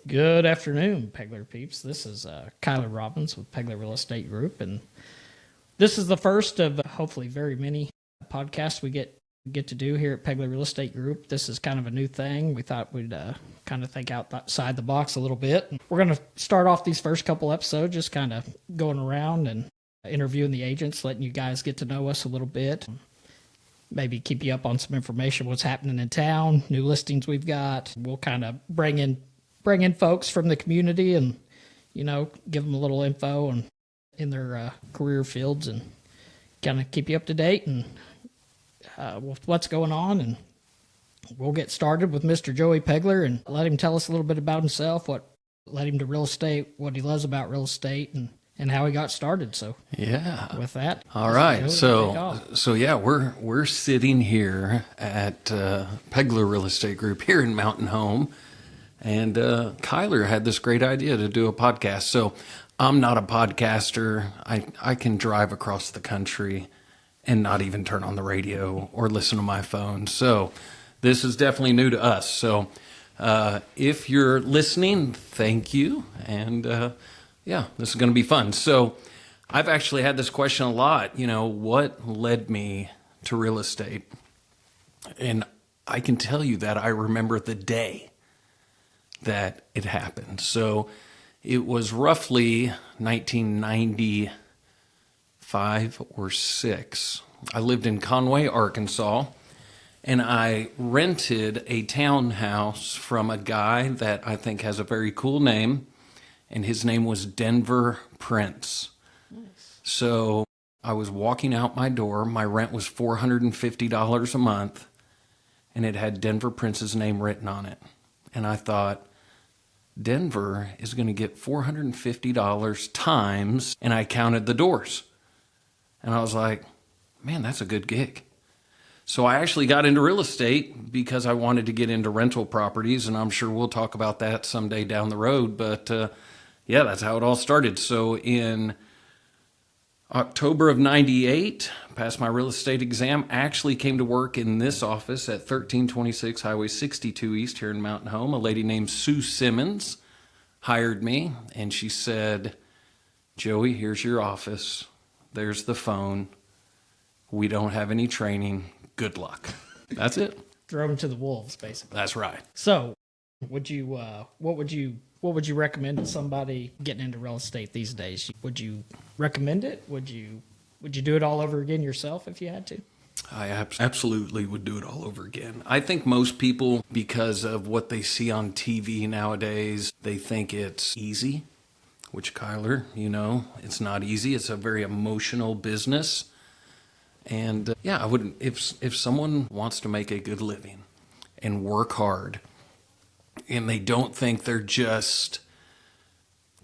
Good afternoon, Peglar peeps. This is Kyler Robbins with Peglar Real Estate Group, and this is the first of hopefully very many podcasts we get to do here at Peglar Real Estate Group. This is kind of a new thing. We thought we'd kind of think outside the box a little bit. We're going to start off these first couple episodes just kind of going around and interviewing the agents, letting you guys get to know us a little bit. Maybe keep you up on some information, what's happening in town, new listings we've got. We'll kind of bring in folks from the community and, give them a little info in their career fields and kind of keep you up to date and with what's going on. And we'll get started with Mr. Joey Peglar and let him tell us a little bit about himself, what led him to real estate, what he loves about real estate, and how he got started. So yeah, with that, all right. So yeah, we're sitting here at Peglar Real Estate Group here in Mountain Home, and Kyler had this great idea to do a podcast. So I'm not a podcaster. I can drive across the country and not even turn on the radio or listen to my phone. So this is definitely new to us. So if you're listening, thank you. And yeah, this is going to be fun. So I've actually had this question a lot, what led me to real estate? And I can tell you that I remember the day that it happened. So it was roughly 1995 or 6. I lived in Conway, Arkansas, and I rented a townhouse from a guy that I think has a very cool name, and his name was Denver Prince. Nice. So I was walking out my door. My rent was $450 a month, and it had Denver Prince's name written on it. And I thought, Denver is going to get $450 times, and I counted the doors. And I was like, man, that's a good gig. So I actually got into real estate because I wanted to get into rental properties, and I'm sure we'll talk about that someday down the road. But yeah, that's how it all started. So in October of 98, passed my real estate exam, actually came to work in this office at 1326 Highway 62 East here in Mountain Home. A lady named Sue Simmons hired me, and she said, Joey, here's your office. There's the phone. We don't have any training. Good luck. That's it. Throw them to the wolves, basically. That's right. So what would you recommend to somebody getting into real estate these days? Would you recommend it? Would you do it all over again yourself if you had to? I absolutely would do it all over again. I think most people, because of what they see on TV nowadays, they think it's easy, which Kyler, it's not easy. It's a very emotional business. And yeah, I wouldn't, if someone wants to make a good living and work hard, and they don't think they're just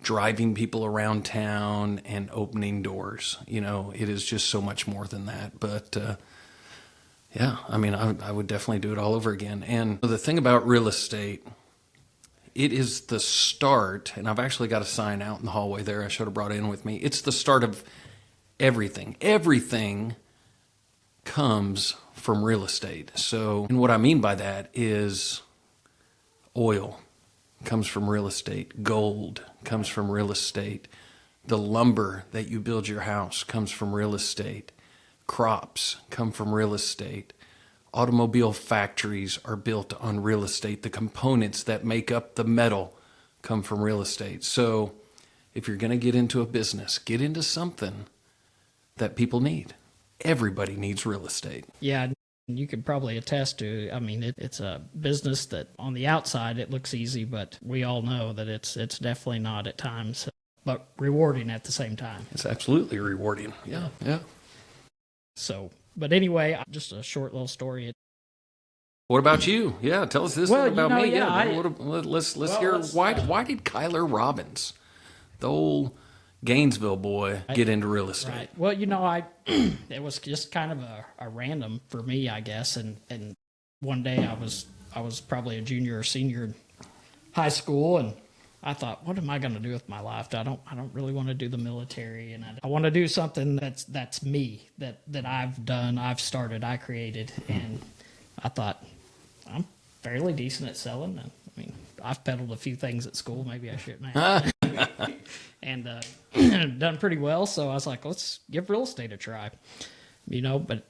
driving people around town and opening doors. It is just so much more than that. But yeah, I would definitely do it all over again. And the thing about real estate, it is the start, and I've actually got a sign out in the hallway there I should have brought in with me. It's the start of everything. Everything comes from real estate. So, and what I mean by that is oil comes from real estate. Gold comes from real estate. The lumber that you build your house comes from real estate. Crops come from real estate. Automobile factories are built on real estate. The components that make up the metal come from real estate. So if you're going to get into a business, get into something that people need. Everybody needs real estate. Yeah. You could probably attest to, it's a business that on the outside it looks easy, but we all know that it's definitely not at times, but rewarding at the same time. It's absolutely rewarding. Yeah. So, but anyway, just a short little story. What about you? Yeah, tell us this about me. Let's hear why did Kyler Robbins, the old Gainesville boy, get into real estate? Right. Well, it was just kind of a random for me, I guess. And one day I was probably a junior or senior in high school, and I thought, what am I going to do with my life? I don't really want to do the military, and I want to do something that's me, that I've done, I've started, I created. And I thought, I'm fairly decent at selling. I've peddled a few things at school. Maybe I shouldn't have. And done pretty well. So I was like, let's give real estate a try. But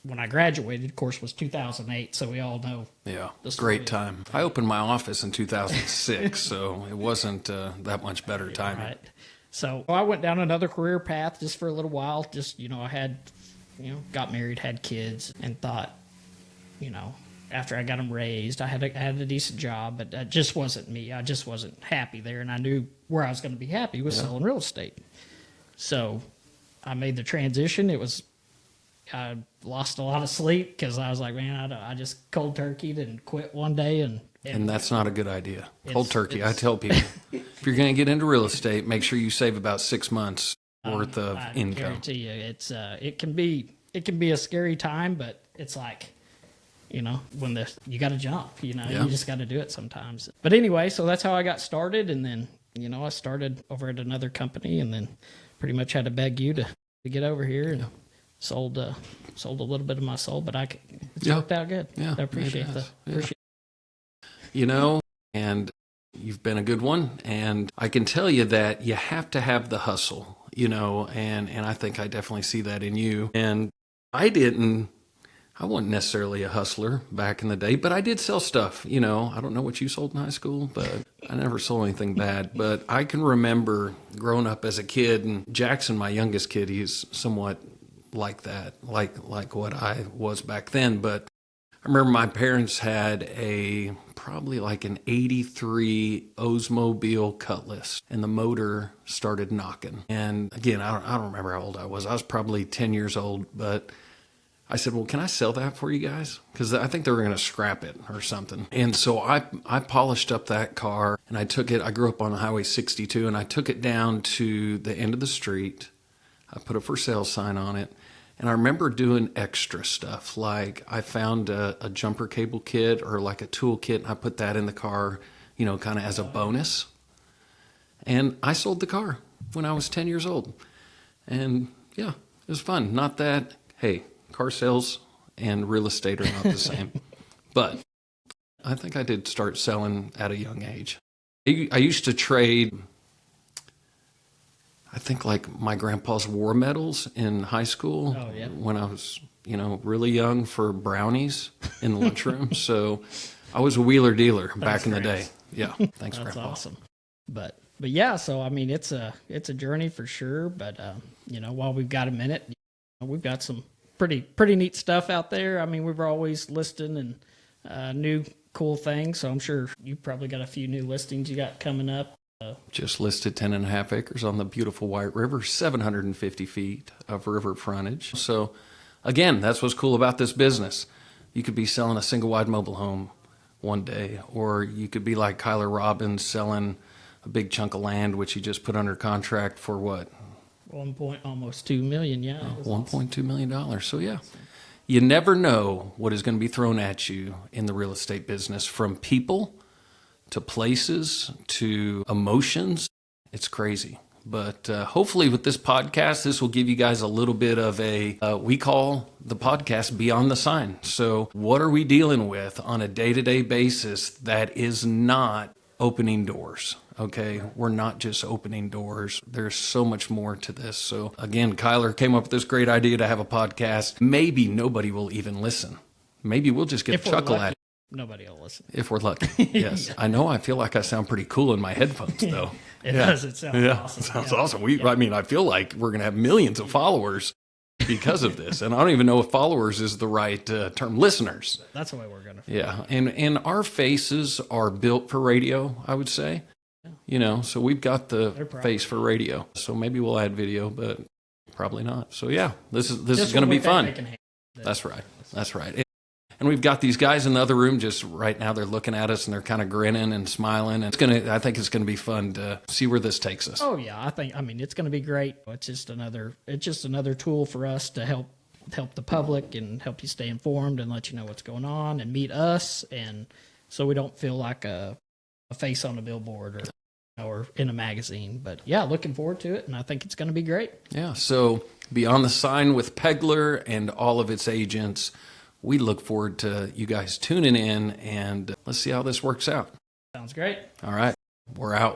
when I graduated, of course, was 2008. So we all know. Yeah, great time. I opened my office in 2006, so it wasn't that much better timing. Right. So I went down another career path just for a little while. Just, I had, got married, had kids, and thought, after I got them raised, I had a decent job, but that just wasn't me. I just wasn't happy there, and I knew where I was going to be happy was selling real estate. So I made the transition. I lost a lot of sleep because I was like, man, I just cold turkeyed and quit one day. And that's not a good idea. Cold turkey. I tell people, if you're going to get into real estate, make sure you save about 6 months worth of income. I guarantee you, it can be a scary time, but it's like, when you got to jump, you just got to do it sometimes. But anyway, so that's how I got started. And then, I started over at another company and then pretty much had to beg you to get over here and sold a little bit of my soul, but it's worked out good. Yeah, I appreciate and you've been a good one. And I can tell you that you have to have the hustle, and I think I definitely see that in you. And I wasn't necessarily a hustler back in the day, but I did sell stuff. I don't know what you sold in high school, but I never sold anything bad. But I can remember growing up as a kid, and Jackson, my youngest kid, he's somewhat like that, like what I was back then. But I remember my parents had probably like an 83 Oldsmobile Cutlass, and the motor started knocking. And again, I don't remember how old I was. I was probably 10 years old, but I said, well, can I sell that for you guys? Because I think they were going to scrap it or something. And so I polished up that car, and I took it. I grew up on Highway 62, and I took it down to the end of the street. I put a for sale sign on it. And I remember doing extra stuff, like I found a jumper cable kit or like a tool kit, and I put that in the car, kind of as a bonus. And I sold the car when I was 10 years old. And yeah, it was fun. Not that, hey, car sales and real estate are not the same. But I think I did start selling at a young age. I used to trade, I think, like my grandpa's war medals in high school when I was, really young for brownies in the lunchroom. So I was a wheeler dealer back in the day. Yeah. Thanks, That's Grandpa. Awesome. But yeah, so I mean, it's a journey for sure. But, while we've got a minute, we've got some pretty neat stuff out there. I mean, we're always listing and new cool things. So I'm sure you probably got a few new listings you got coming up. Just listed 10.5 acres on the beautiful White River, 750 feet of river frontage. So again, that's what's cool about this business. You could be selling a single wide mobile home one day, or you could be like Kyler Robbins selling a big chunk of land, which he just put under contract for what? Almost $2 million, yeah. $1.2 million. So yeah, you never know what is going to be thrown at you in the real estate business, from people to places, to emotions. It's crazy. But hopefully with this podcast, this will give you guys a little bit of we call the podcast Beyond the Sign. So what are we dealing with on a day-to-day basis that is not opening doors? Okay, we're not just opening doors. There's so much more to this. So again, Kyler came up with this great idea to have a podcast. Maybe nobody will even listen. Maybe we'll just get a chuckle at it. Nobody will listen. If we're lucky. Yes. Yeah. I know. I feel like I sound pretty cool in my headphones, though. It does. It sounds awesome. It sounds awesome. I mean, I feel like we're going to have millions of followers because of this. And I don't even know if followers is the right term. Listeners. That's the way we're going to feel. Yeah. And our faces are built for radio, I would say. Yeah. So we've got the face for radio. So maybe we'll add video, but probably not. So yeah, this is going to be fun. That's right. That's right. And we've got these guys in the other room just right now. They're looking at us and they're kind of grinning and smiling. And I think it's going to be fun to see where this takes us. Oh yeah, I mean it's going to be great. It's just another tool for us to help the public and help you stay informed and let you know what's going on and meet us, and so we don't feel like a face on a billboard or in a magazine. But yeah, looking forward to it, and I think it's going to be great. Yeah. So Beyond the Sign with Peglar and all of its agents. We look forward to you guys tuning in, and let's see how this works out. Sounds great. All right, we're out.